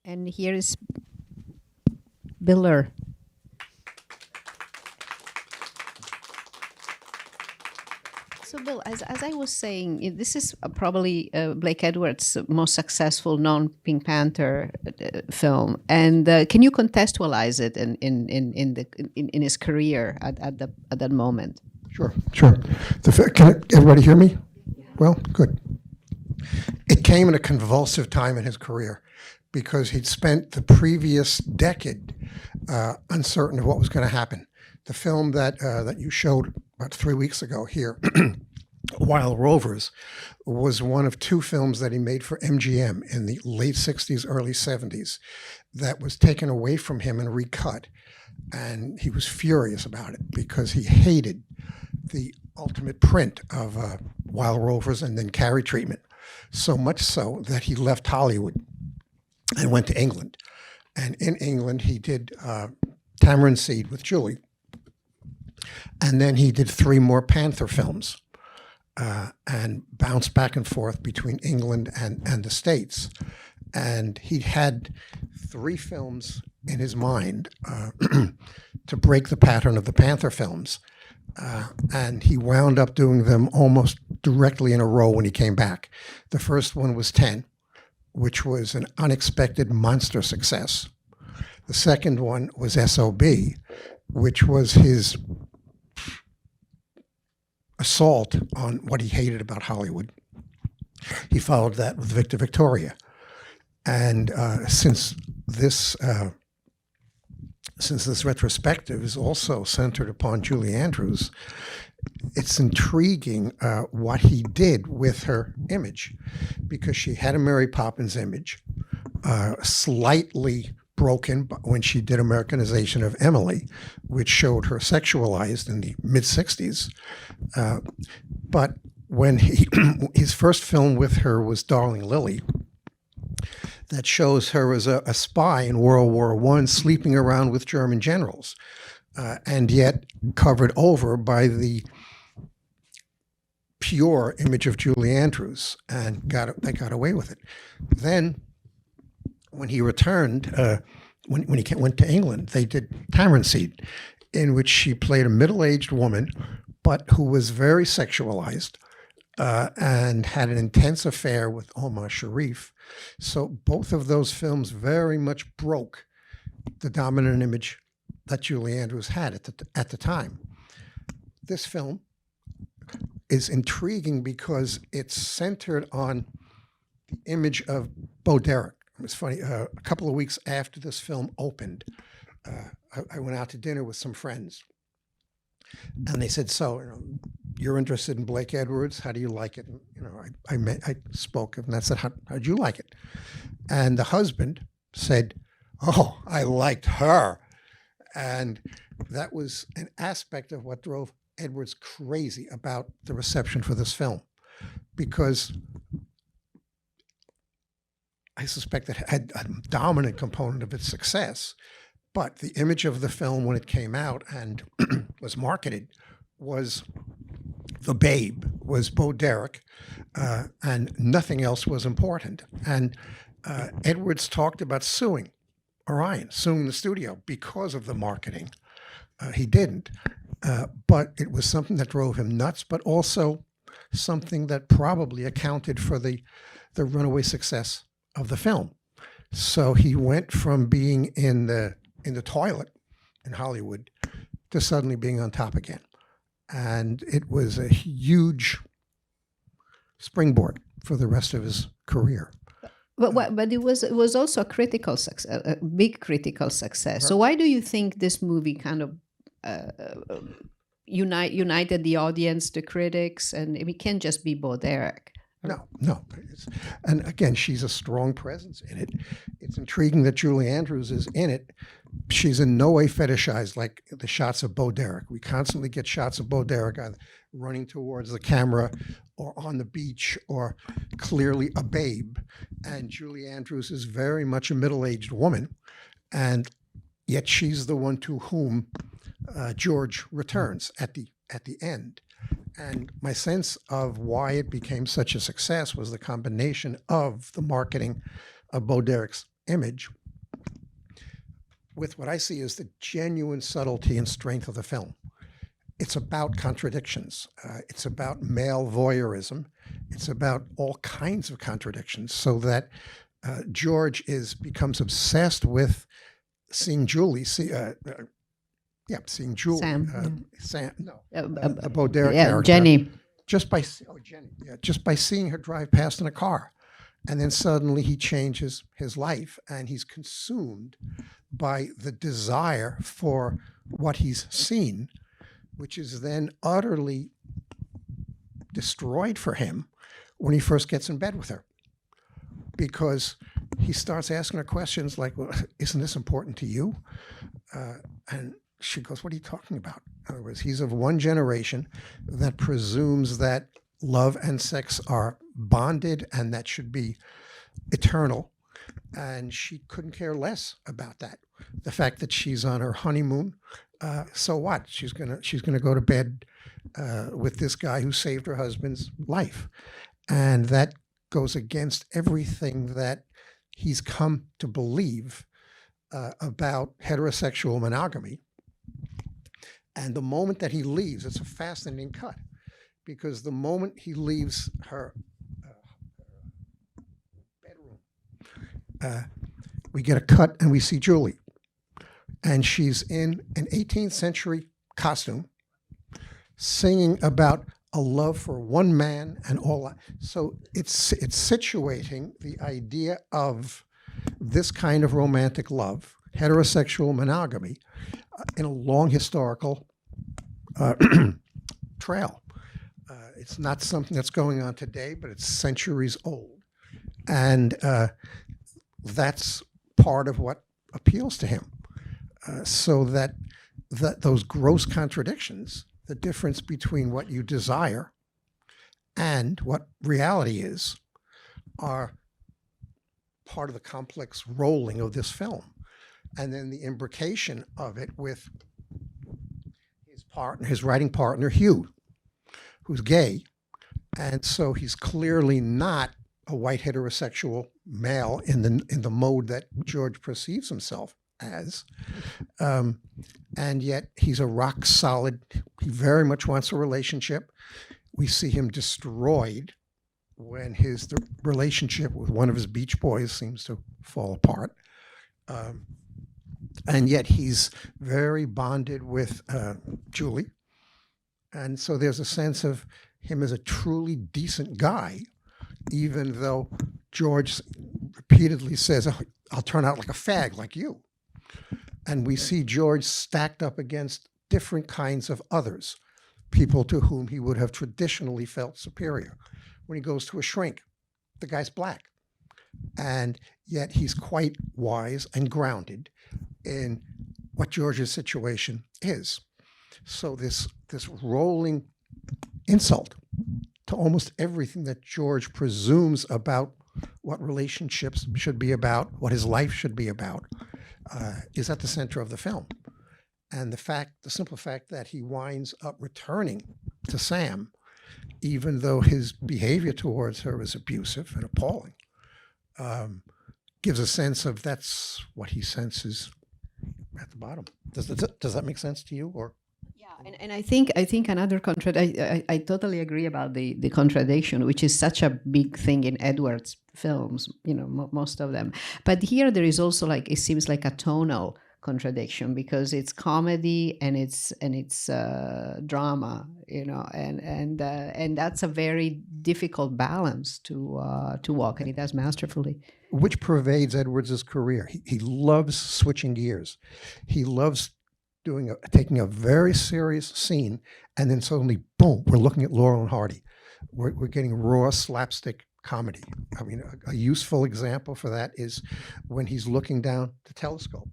And here is Biller. So, Bill, as I was saying, this is probably Blake Edwards' most successful non-Pink Panther film. And can you contextualize it in his career at that moment? Sure, sure. Can everybody hear me? Well, good. It came in a convulsive time in his career because he'd spent the previous decade uncertain of what was going to happen. The film that you showed about 3 weeks ago here, Wild Rovers, was one of two films that he made for MGM in the late 60s, early 70s that was taken away from him and recut. And he was furious about it because he hated the ultimate print of Wild Rovers and then Carrie Treatment, so much so that he left Hollywood and went to England. And in England, he did Tamarind Seed with Giulia. And then he did 3 more Panther films and bounced back and forth between England and the States. And he had 3 films in his mind to break the pattern of the Panther films. And he wound up doing them almost directly in a row when he came back. The first one was 10, which was an unexpected monster success. The second one was S.O.B., which was his assault on what he hated about Hollywood. He followed that with Victor Victoria. And since this retrospective is also centered upon Julie Andrews, it's intriguing what he did with her image, because she had a Mary Poppins image, slightly broken when she did Americanization of Emily, which showed her sexualized in the mid-60s. But when his first film with her was Darling Lily, that shows her as a spy in World War I, sleeping around with German generals, and yet covered over by the pure image of Julie Andrews, and they got away with it. Then, when he returned, when he went to England, they did Tamarind Seed, in which she played a middle-aged woman, but who was very sexualized, and had an intense affair with Omar Sharif. So both of those films very much broke the dominant image that Julie Andrews had at the time. This film is intriguing because it's centered on the image of Bo Derek. It's funny, a couple of weeks after this film opened, I went out to dinner with some friends. And they said, so, you're interested in Blake Edwards. How do you like it? And, I spoke and I said, how'd you like it? And the husband said, oh, I liked her. And that was an aspect of what drove Edwards crazy about the reception for this film, because I suspect it had a dominant component of its success. But the image of the film when it came out and was marketed was the babe, was Bo Derek, and nothing else was important. And Edwards talked about suing Orion, suing the studio because of the marketing. He didn't, but it was something that drove him nuts, but also something that probably accounted for the runaway success of the film. So he went from being in the toilet in Hollywood to suddenly being on top again. And it was a huge springboard for the rest of his career. But it was also a critical success, a big critical success. So why do you think this movie kind of united the audience, the critics, and it can't just be Bo Derek? No. And again, she's a strong presence in it. It's intriguing that Julie Andrews is in it. She's in no way fetishized like the shots of Bo Derek. We constantly get shots of Bo Derek either running towards the camera or on the beach or clearly a babe. And Julie Andrews is very much a middle-aged woman. And yet she's the one to whom George returns at the end. And my sense of why it became such a success was the combination of the marketing of Bo Derek's image with what I see as the genuine subtlety and strength of the film. It's about contradictions. It's about male voyeurism. It's about all kinds of contradictions, so that George becomes obsessed with seeing Julie. Seeing Julie. Sam. No, a Baudelaire character. Jenny. Just by Jenny. Yeah, just by seeing her drive past in a car, and then suddenly he changes his life, and he's consumed by the desire for what he's seen, which is then utterly destroyed for him when he first gets in bed with her, because he starts asking her questions like, well, isn't this important to you? And she goes, what are you talking about? In other words, he's of one generation that presumes that love and sex are bonded and that should be eternal. And she couldn't care less about that. The fact that she's on her honeymoon, so what? She's gonna go to bed with this guy who saved her husband's life, and that goes against everything that he's come to believe about heterosexual monogamy. And the moment that he leaves, it's a fascinating cut, because the moment he leaves her bedroom, we get a cut and we see Julie. And she's in an 18th century costume, singing about a love for one man and all. So it's situating the idea of this kind of romantic love, heterosexual monogamy, in a long historical trail. It's not something that's going on today, but it's centuries old. And that's part of what appeals to him. So that those gross contradictions, the difference between what you desire and what reality is, are part of the complex rolling of this film. And then the imbrication of it with his writing partner, Hugh, who's gay. And so he's clearly not a white heterosexual male in the mode that George perceives himself as. And yet he's a rock solid, he very much wants a relationship. We see him destroyed when the relationship with one of his Beach Boys seems to fall apart. And yet he's very bonded with Julie. And so there's a sense of him as a truly decent guy, even though George repeatedly says, oh, I'll turn out like a fag like you. And we see George stacked up against different kinds of others, people to whom he would have traditionally felt superior. When he goes to a shrink, the guy's black. And yet he's quite wise and grounded in what George's situation is. So this rolling insult to almost everything that George presumes about what relationships should be about, what his life should be about, is at the center of the film. And the simple fact that he winds up returning to Sam, even though his behavior towards her is abusive and appalling, gives a sense of that's what he senses at the bottom. Does that make sense to you? Or and I think another I totally agree about the contradiction, which is such a big thing in Edward's films, most of them. But here there is also it seems like a tonal contradiction, because it's comedy and it's drama, and that's a very difficult balance to walk, and he does masterfully. Which pervades Edwards' career. He loves switching gears. He loves taking a very serious scene, and then suddenly, boom, we're looking at Laurel and Hardy. We're getting raw slapstick comedy. I mean, a useful example for that is when he's looking down the telescope,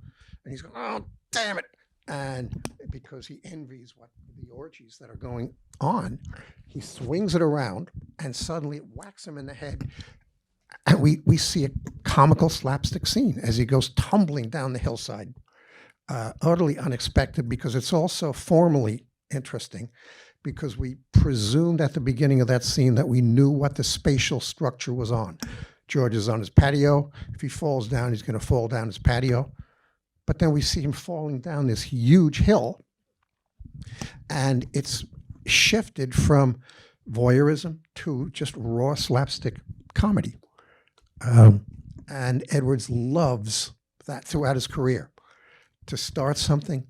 and he's going, oh, damn it. And because he envies the orgies that are going on, he swings it around, and suddenly it whacks him in the head. And we see a comical slapstick scene as he goes tumbling down the hillside. Utterly unexpected, because it's also formally interesting, because we presumed at the beginning of that scene that we knew what the spatial structure was on. George is on his patio. If he falls down, he's going to fall down his patio. But then we see him falling down this huge hill, and it's shifted from voyeurism to just raw slapstick comedy. And Edwards loves that throughout his career, to start something,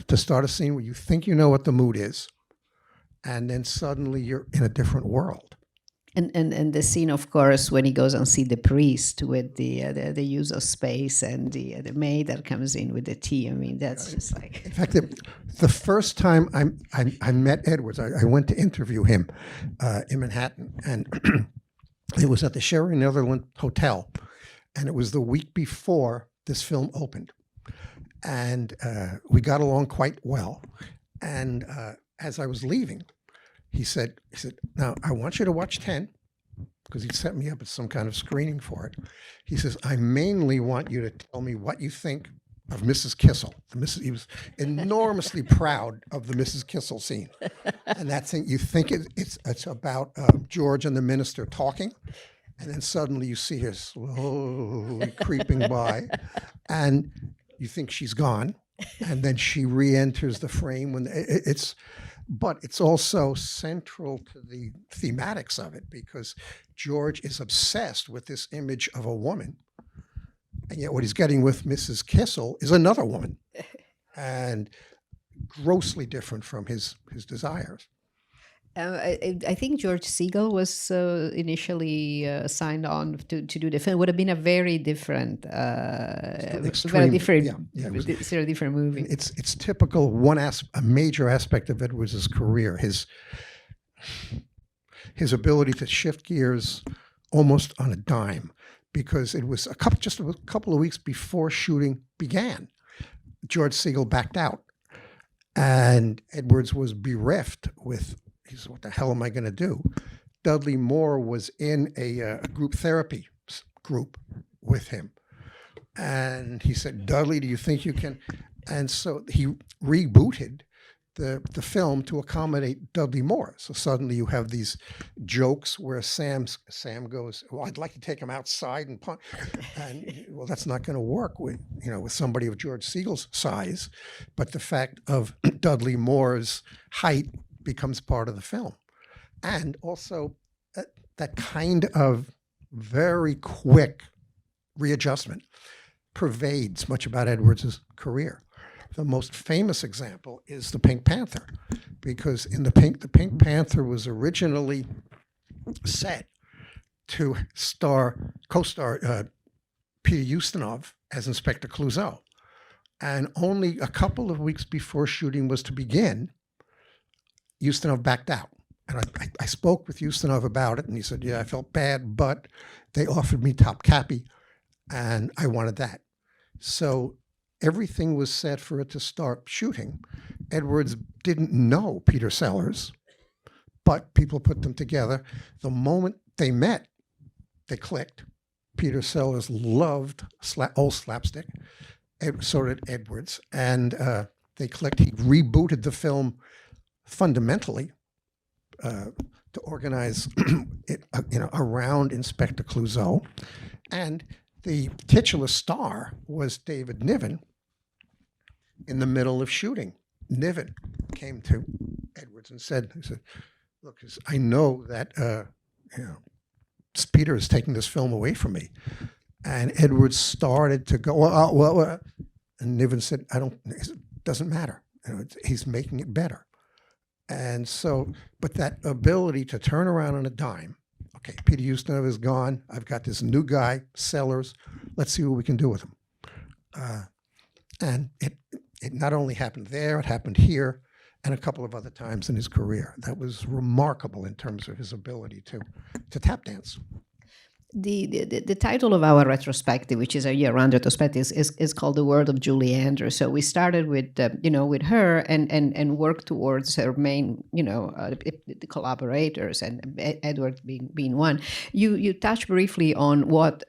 to start a scene where you think you know what the mood is, and then suddenly you're in a different world. And the scene, of course, when he goes and see the priest with the use of space and the maid that comes in with the tea. I mean, that's just like. In fact, the first time I met Edwards, I went to interview him in Manhattan, and it was at the Sheraton Netherland Hotel, and it was the week before this film opened, and we got along quite well. And as I was leaving, he said, now I want you to watch 10, because he set me up at some kind of screening for it. He says, I mainly want you to tell me what you think of Mrs. Kissel. He was enormously proud of the Mrs. Kissel scene. And that thing, you think it's about George and the minister talking, and then suddenly you see her slowly creeping by, and you think she's gone, and then she re-enters the frame when but it's also central to the thematics of it, because George is obsessed with this image of a woman, and yet what he's getting with Mrs. Kissel is another woman, and grossly different from his desires. I think George Siegel was initially signed on to do the film. It would have been a very different, Extreme, different movie. It's typical. A major aspect of Edwards' career, his ability to shift gears almost on a dime, because it was just a couple of weeks before shooting began, George Siegel backed out, and Edwards was bereft with. He said, what the hell am I going to do? Dudley Moore was in a group therapy group with him. And he said, Dudley, do you think you can? And so he rebooted the film to accommodate Dudley Moore. So suddenly you have these jokes where Sam goes, well, I'd like to take him outside and punch. And well, that's not going to work with somebody of George Siegel's size. But the fact of Dudley Moore's height becomes part of the film. And also that kind of very quick readjustment pervades much about Edwards' career. The most famous example is the Pink Panther, because in the Pink Panther was originally set to co-star Peter Ustinov as Inspector Clouseau. And only a couple of weeks before shooting was to begin, Ustinov backed out. And I spoke with Ustinov about it, and he said, yeah, I felt bad, but they offered me top cappy, and I wanted that. So everything was set for it to start shooting. Edwards didn't know Peter Sellers, but people put them together. The moment they met, they clicked. Peter Sellers loved old slapstick, so did Edwards, and they clicked. He rebooted the film fundamentally to organize it, around Inspector Clouseau, and the titular star was David Niven. In the middle of shooting, Niven came to Edwards and said, "Look, I know that Peter is taking this film away from me," and Edwards started to go, well, and Niven said, "It doesn't matter. He's making it better." And so, but that ability to turn around on a dime, okay, Peter Ustinov is gone. I've got this new guy, Sellers. Let's see what we can do with him. And it not only happened there, it happened here, and a couple of other times in his career. That was remarkable in terms of his ability to tap dance. The title of our retrospective, which is a year-round retrospective, is called The World of Julie Andrews. So we started with with her and worked towards her main the collaborators, and Edward being one. You touched briefly on what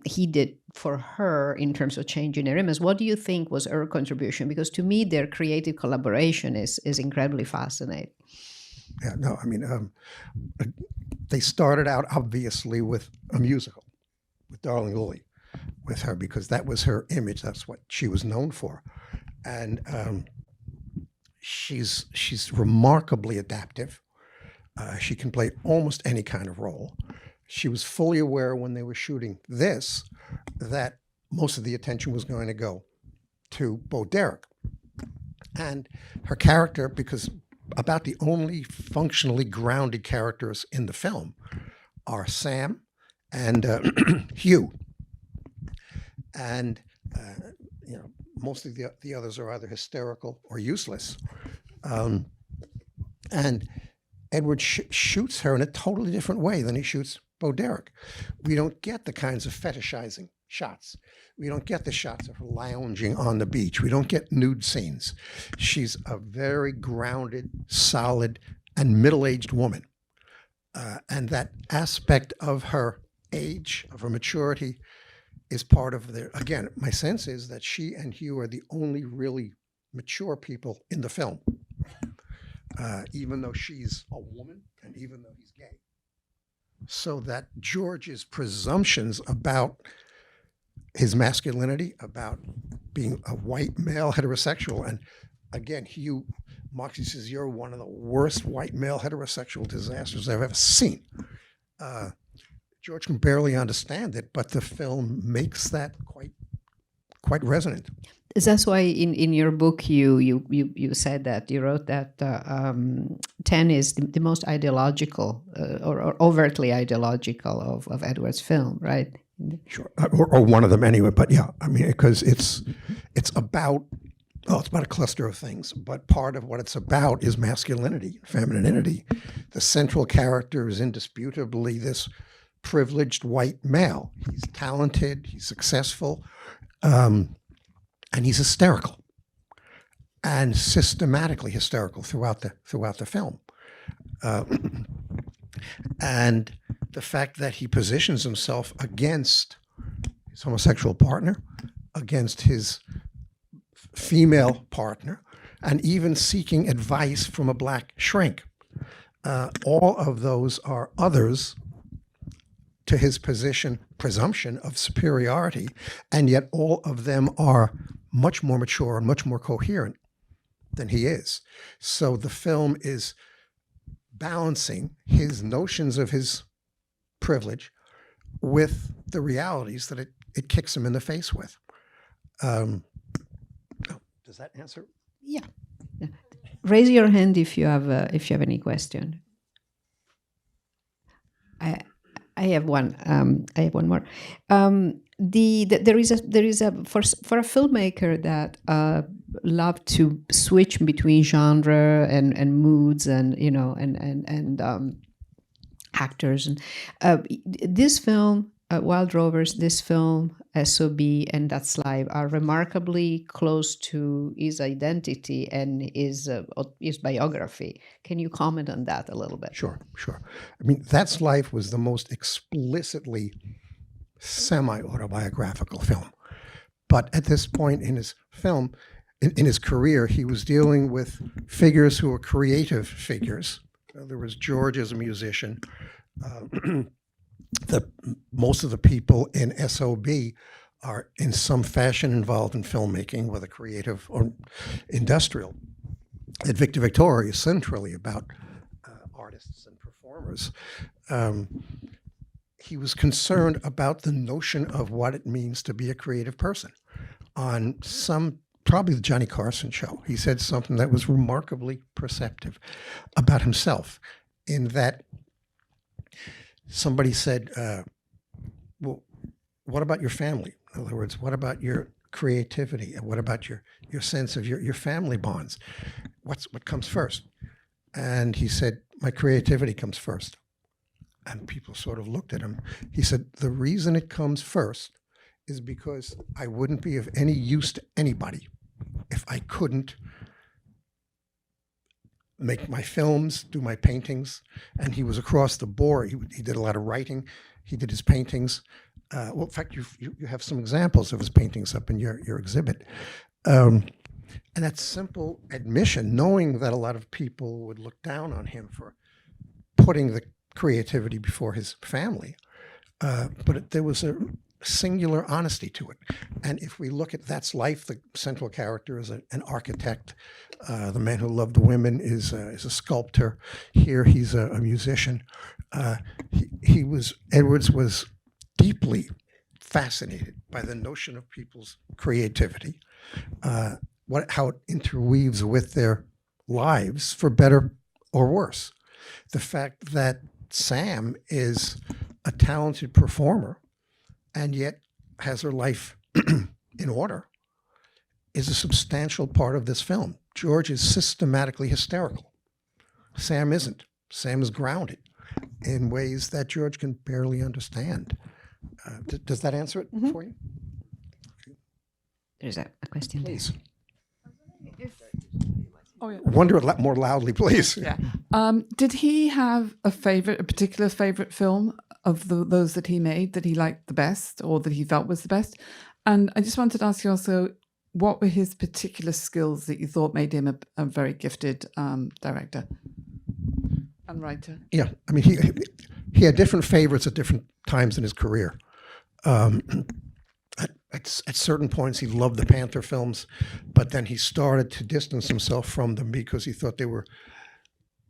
he did for her in terms of changing her image. What do you think was her contribution? Because to me, their creative collaboration is incredibly fascinating. Yeah, no, I mean, they started out obviously with a musical. with Darling Lily, with her, because that was her image. That's what she was known for. And she's remarkably adaptive. She can play almost any kind of role. She was fully aware when they were shooting this that most of the attention was going to go to Bo Derek. And her character, because about the only functionally grounded characters in the film are Sam and Hugh. And most of the others are either hysterical or useless. And Edward shoots her in a totally different way than he shoots Bo Derek. We don't get the kinds of fetishizing shots. We don't get the shots of her lounging on the beach. We don't get nude scenes. She's a very grounded, solid, and middle-aged woman. And that aspect of her age, of her maturity, is part of their, again, my sense is that she and Hugh are the only really mature people in the film, even though she's a woman and even though he's gay. So that George's presumptions about his masculinity, about being a white male heterosexual, and again, Hugh Moxie says, you're one of the worst white male heterosexual disasters I've ever seen. George can barely understand it, but the film makes that quite resonant. That's why in your book you said that you wrote that 10 is the most ideological or overtly ideological of Edward's film, right? Sure, or one of them anyway. But yeah, I mean, because it's about a cluster of things, but part of what it's about is masculinity, femininity. The central character is indisputably this privileged white male. He's talented, he's successful, and he's hysterical, and systematically hysterical throughout the film. And the fact that he positions himself against his homosexual partner, against his female partner, and even seeking advice from a black shrink. All of those are others to his presumption of superiority, and yet all of them are much more mature and much more coherent than he is. So the film is balancing his notions of his privilege with the realities that it kicks him in the face with. Does that answer? Yeah. Raise your hand if you have any question. I have one. I have one more. There is a for a filmmaker that love to switch between genre and moods and actors and this film, Wild Rovers, this film, SOB, and That's Live are remarkably close to his identity and his biography. Can you comment on that a little bit? Sure. I mean, That's Life was the most explicitly semi-autobiographical film. But at this point in his film, in his career, he was dealing with figures who were creative figures. There was George as a musician. Most of the people in SOB are in some fashion involved in filmmaking, whether creative or industrial. And Victor Victoria is centrally about artists and performers. He was concerned about the notion of what it means to be a creative person. On probably the Johnny Carson show, he said something that was remarkably perceptive about himself, in that somebody said, well, what about your family? In other words, what about your creativity? And what about your sense of your family bonds? What comes first? And he said, my creativity comes first. And people sort of looked at him. He said, the reason it comes first is because I wouldn't be of any use to anybody if I couldn't make my films, do my paintings. And he was across the board. He did a lot of writing. He did his paintings. Well, in fact, you have some examples of his paintings up in your exhibit. And that simple admission, knowing that a lot of people would look down on him for putting the creativity before his family, but there was a singular honesty to it. And if we look at That's Life, the central character is an architect. The Man Who Loved Women is a sculptor. Here he's a musician. Edwards was deeply fascinated by the notion of people's creativity, how it interweaves with their lives, for better or worse. The fact that Sam is a talented performer and yet has her life in order is a substantial part of this film. George is systematically hysterical. Sam isn't. Sam is grounded in ways that George can barely understand. Does that answer it for you? There's a question there. Please. Oh, yeah. Wonder a lot more loudly, please. Yeah. Did he have a particular favorite film of those that he made that he liked the best or that he felt was the best? And I just wanted to ask you also, what were his particular skills that you thought made him a very gifted director and writer? Yeah, I mean, he had different favorites at different times in his career. At certain points, he loved the Panther films, but then he started to distance himself from them because he thought they were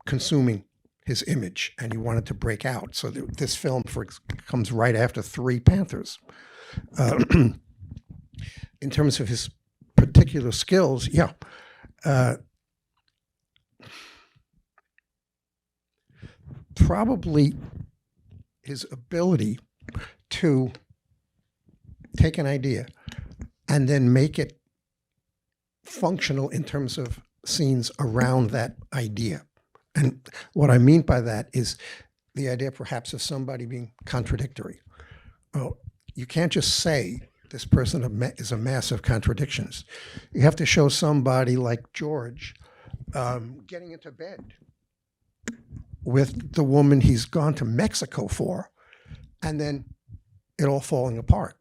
consuming his image, and he wanted to break out. So this film comes right after 3 Panthers. In terms of his particular skills, yeah. Probably his ability to take an idea and then make it functional in terms of scenes around that idea. And what I mean by that is the idea perhaps of somebody being contradictory. Oh, you can't just say this person is a mass of contradictions. You have to show somebody like George getting into bed with the woman he's gone to Mexico for, and then it all falling apart.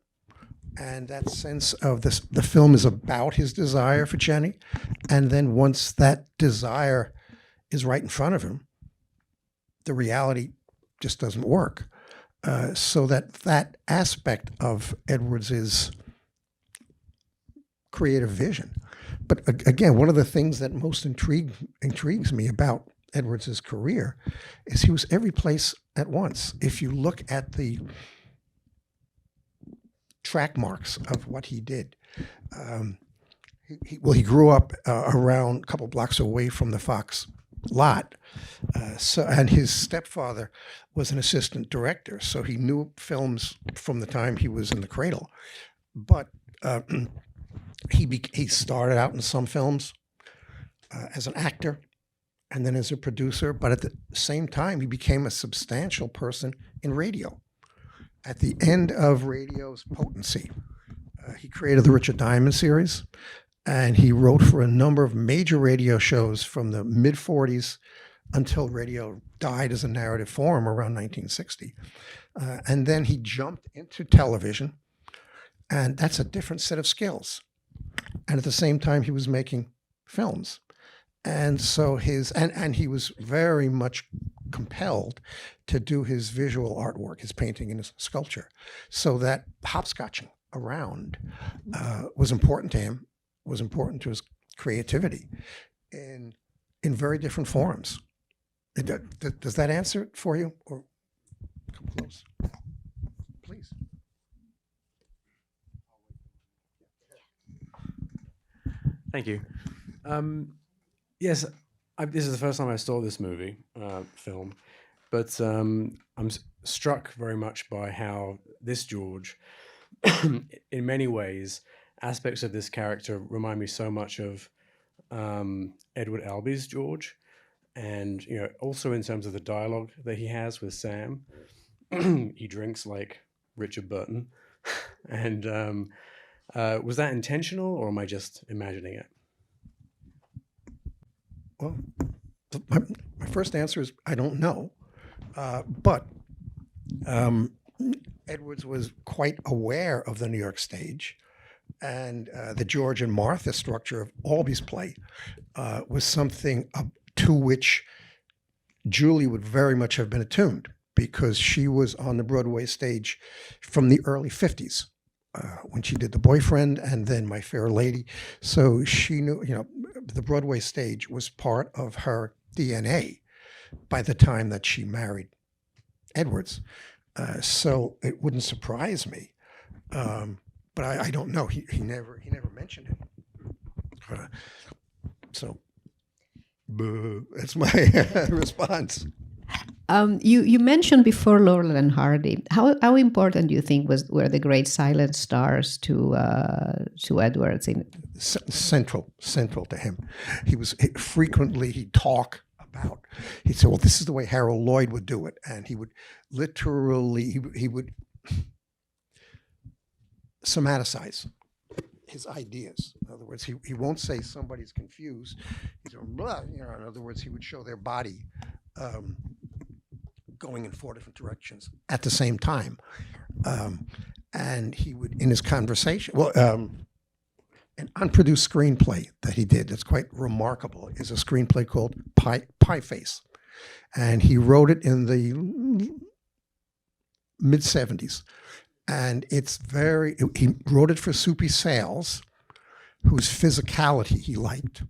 And that sense of the film is about his desire for Jenny. And then once that desire is right in front of him, the reality just doesn't work. So that aspect of Edwards's creative vision. But again, one of the things that most intrigues me about Edwards's career is he was every place at once. If you look at the track marks of what he did, he grew up around a couple blocks away from the Fox lot. And his stepfather was an assistant director, so he knew films from the time he was in the cradle. But he started out in some films as an actor and then as a producer, but at the same time, he became a substantial person in radio. At the end of radio's potency, he created the Richard Diamond series, and he wrote for a number of major radio shows from the mid-'40s until radio died as a narrative form around 1960. And then he jumped into television, and that's a different set of skills. And at the same time, he was making films. And so he was very much compelled to do his visual artwork, his painting and his sculpture. So that hopscotching around was important to him, was important to his creativity in very different forms. Does that answer it for you? Or come close, please. Thank you. Yes, this is the first time I saw this film, but I'm struck very much by how this George, in many ways, aspects of this character remind me so much of Edward Albee's George, and also in terms of the dialogue that he has with Sam. He drinks like Richard Burton, and was that intentional, or am I just imagining it? Well, my first answer is I don't know, but Edwards was quite aware of the New York stage, and the George and Martha structure of Albee's play was something to which Giulia would very much have been attuned, because she was on the Broadway stage from the early 50s when she did The Boyfriend and then My Fair Lady. So she knew, the Broadway stage was part of her DNA by the time that she married Edwards. So it wouldn't surprise me. But I don't know. He never mentioned it. So boo, that's my response. You mentioned before Laurel and Hardy. How important do you think were the great silent stars to Edwards? Central to him. Frequently he'd talk about. He'd say, "Well, this is the way Harold Lloyd would do it," and he would literally he would somaticize his ideas. In other words, he won't say somebody's confused. He's blah, in other words, he would show their body going in 4 different directions at the same time. And he would, in his conversation, an unproduced screenplay that he did that's quite remarkable is a screenplay called Pie Face. And he wrote it in the mid-70s. And he wrote it for Soupy Sales, whose physicality he liked.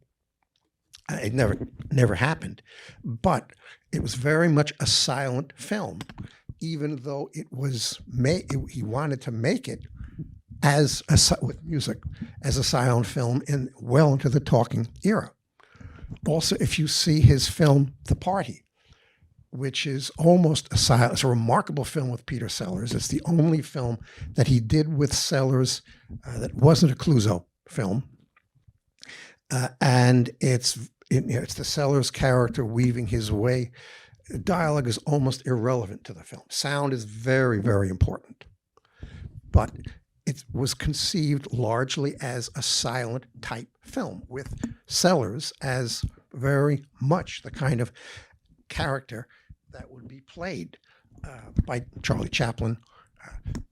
It never happened. But it was very much a silent film, even though it was he wanted to make it with music as a silent film well into the talking era. Also, if you see his film The Party, which is almost it's a remarkable film with Peter Sellers. It's the only film that he did with Sellers that wasn't a Clouseau film, and it's the Sellers character weaving his way. Dialogue is almost irrelevant to the film. Sound is very, very important, but it was conceived largely as a silent type film with Sellers as very much the kind of character that would be played by Charlie Chaplin.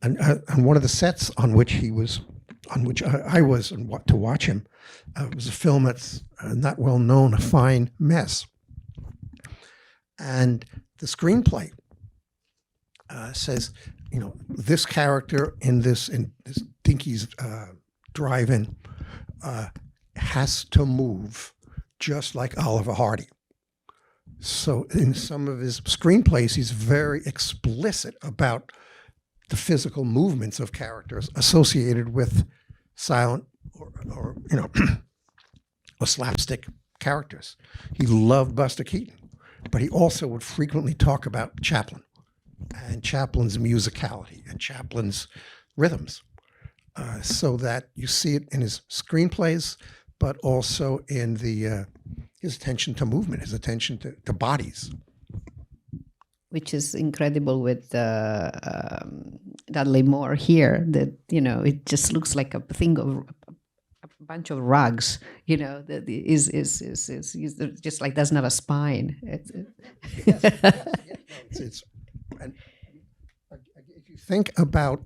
And one of the sets on which I was to watch him was a film that's not well known, A Fine Mess. And the screenplay says, this character in this Dinky's drive-in has to move just like Oliver Hardy. So in some of his screenplays, he's very explicit about the physical movements of characters associated with silent or slapstick characters. He loved Buster Keaton, but he also would frequently talk about Chaplin and Chaplin's musicality and Chaplin's rhythms, so that you see it in his screenplays, but also in his attention to movement, his attention to bodies. Which is incredible with Dudley Moore here, that, it just looks like a thing of a bunch of rugs, that is just like doesn't have a spine. And if you think about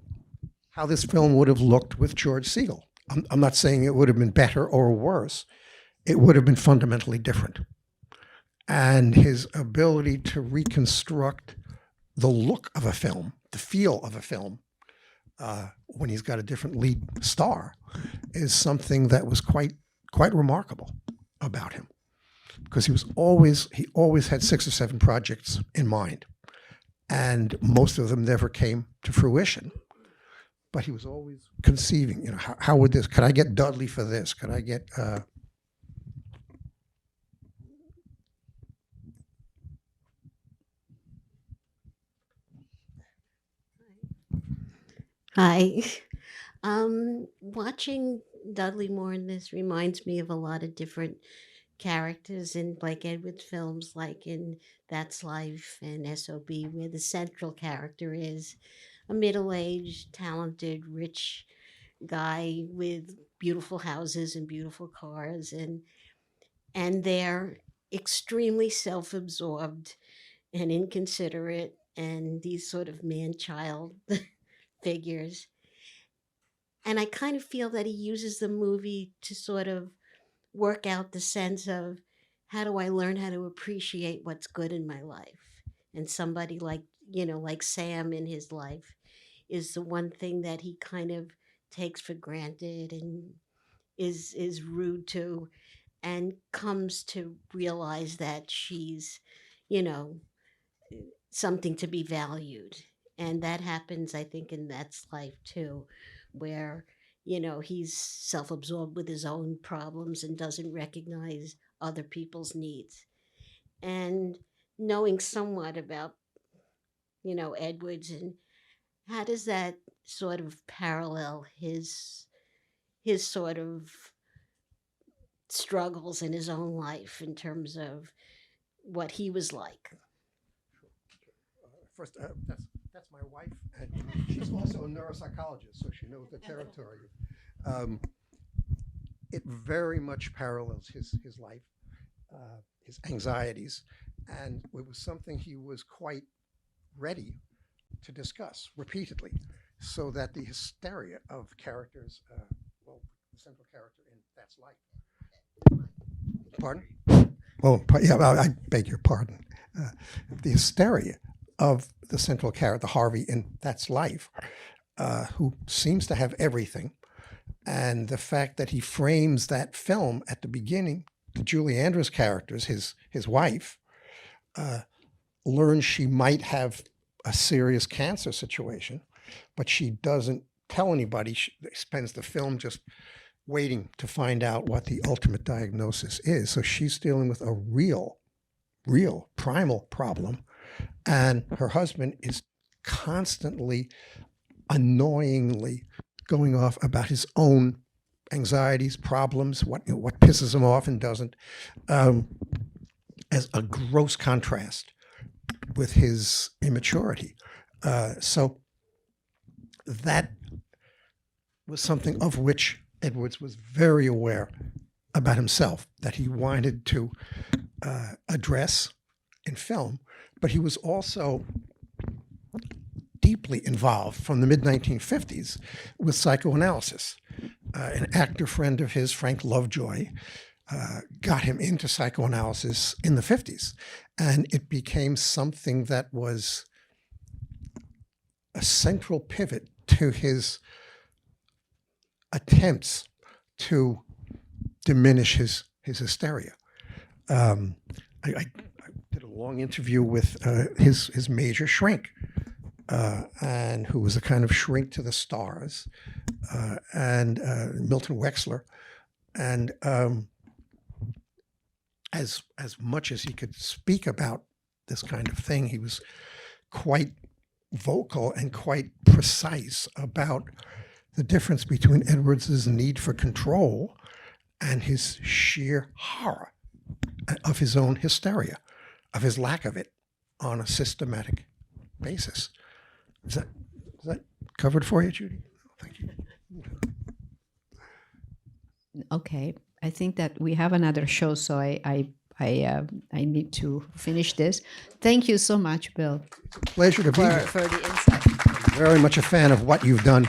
how this film would have looked with George Segal, I'm not saying it would have been better or worse. It would have been fundamentally different. And his ability to reconstruct the look of a film, the feel of a film, when he's got a different lead star, is something that was quite remarkable about him. Because he always had 6 or 7 projects in mind, and most of them never came to fruition. But he was always conceiving, how would this? Could I get Dudley for this? Could I get? Hi. Watching Dudley Moore in this reminds me of a lot of different characters in Blake Edwards films, like in That's Life and SOB, where the central character is a middle-aged, talented, rich guy with beautiful houses and beautiful cars, and they're extremely self-absorbed and inconsiderate, and these sort of man-child figures. And I kind of feel that he uses the movie to sort of work out the sense of, how do I learn how to appreciate what's good in my life? And somebody like like Sam in his life, is the one thing that he kind of takes for granted and is rude to, and comes to realize that she's, you know, something to be valued. And that happens, I think, in That's Life too, where, he's self absorbed with his own problems and doesn't recognize other people's needs. And knowing somewhat about, Edwards, and how does that sort of parallel his sort of struggles in his own life in terms of what he was like? First, that's my wife, and she's also a neuropsychologist, so she knows the territory. Um, it very much parallels his life, his anxieties, and it was something he was quite ready to discuss repeatedly, so that the hysteria of characters, the central character in That's Life. Pardon? Oh, yeah, I beg your pardon. The hysteria of the central character, Harvey, in That's Life, who seems to have everything, and the fact that he frames that film at the beginning, the Julie Andrews characters, his wife, learns she might have a serious cancer situation, but she doesn't tell anybody. She spends the film just waiting to find out what the ultimate diagnosis is. So she's dealing with a real primal problem. And her husband is constantly, annoyingly going off about his own anxieties, problems, what pisses him off and doesn't, as a gross contrast with his immaturity. So that was something of which Edwards was very aware about himself, that he wanted to address in film, but he was also deeply involved from the mid-1950s with psychoanalysis. An actor friend of his, Frank Lovejoy, got him into psychoanalysis in the 50s, and it became something that was a central pivot to his attempts to diminish his hysteria. I did a long interview with his major shrink, and who was a kind of shrink to the stars, and Milton Wexler, and as much as he could speak about this kind of thing, he was quite vocal and quite precise about the difference between Edwards's need for control and his sheer horror of his own hysteria, of his lack of it on a systematic basis. Is that covered for you, Judy? Thank you. Okay, I think that we have another show, so I need to finish this. Thank you so much, Bill, Pleasure to be here. for the insight. Very much a fan of what you've done.